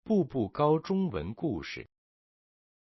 步步高中文故事。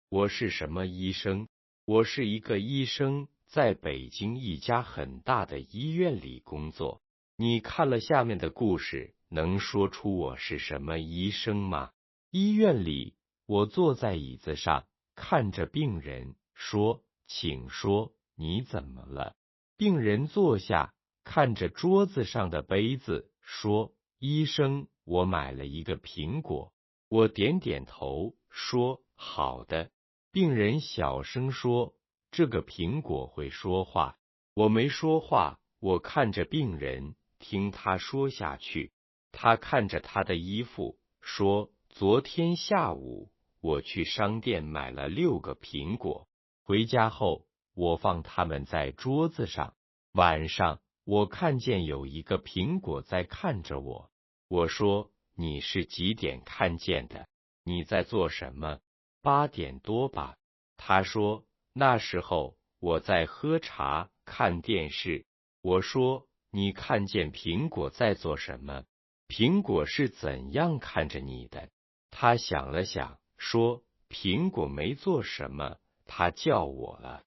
我是什么医生？我是一个医生，在北京一家很大的医院里工作。你看了下面的故事，能说出我是什么医生吗？医院里，我坐在椅子上，看着病人，说：“请说，你怎么了？”病人坐下，看着桌子上的杯子，说：“医生，我买了一个苹果。”我点点头，说：“好的。”病人小声说：“这个苹果会说话。”我没说话，我看着病人，听他说下去。他看着他的衣服，说：“昨天下午，我去商店买了6个苹果，回家后，我放它们在桌子上。晚上，我看见有一个苹果在看着我。我说：“你是几点看见的？你在做什么？”8点多吧。他说：“那时候我在喝茶，看电视。”我说：“你看见苹果在做什么？苹果是怎样看着你的？”他想了想，说：“苹果没做什么，他叫我了。”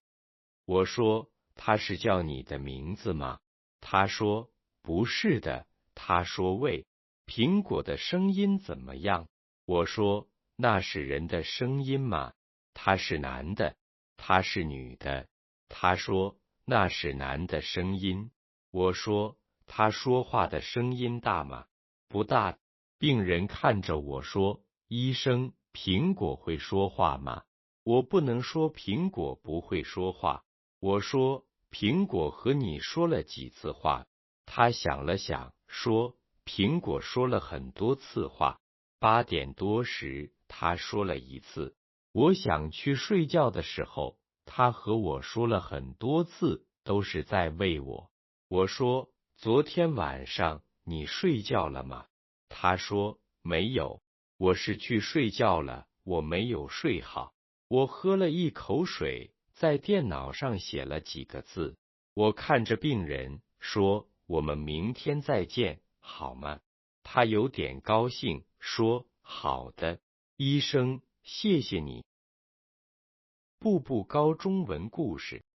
我说：“他是叫你的名字吗？”他说：“不是的。”他说：“喂，苹果的声音怎么样？”我说：“那是人的声音吗？”他是男的，他是女的。他说：“那是男的声音。”我说：“他说话的声音大吗？”不大。病人看着我说：“医生，苹果会说话吗？”我不能说苹果不会说话。我说：“苹果和你说了几次话？”他想了想，说：“苹果说了很多次话。8点多时，他说了一次。我想去睡觉的时候，他和我说了很多次，都是在喂我。”我说：“昨天晚上你睡觉了吗？”他说：“没有，我是去睡觉了，我没有睡好。”我喝了一口水，在电脑上写了几个字。我看着病人，说：“我们明天再见，好吗？”他有点高兴，说：“好的，医生，谢谢你。”步步高中文故事。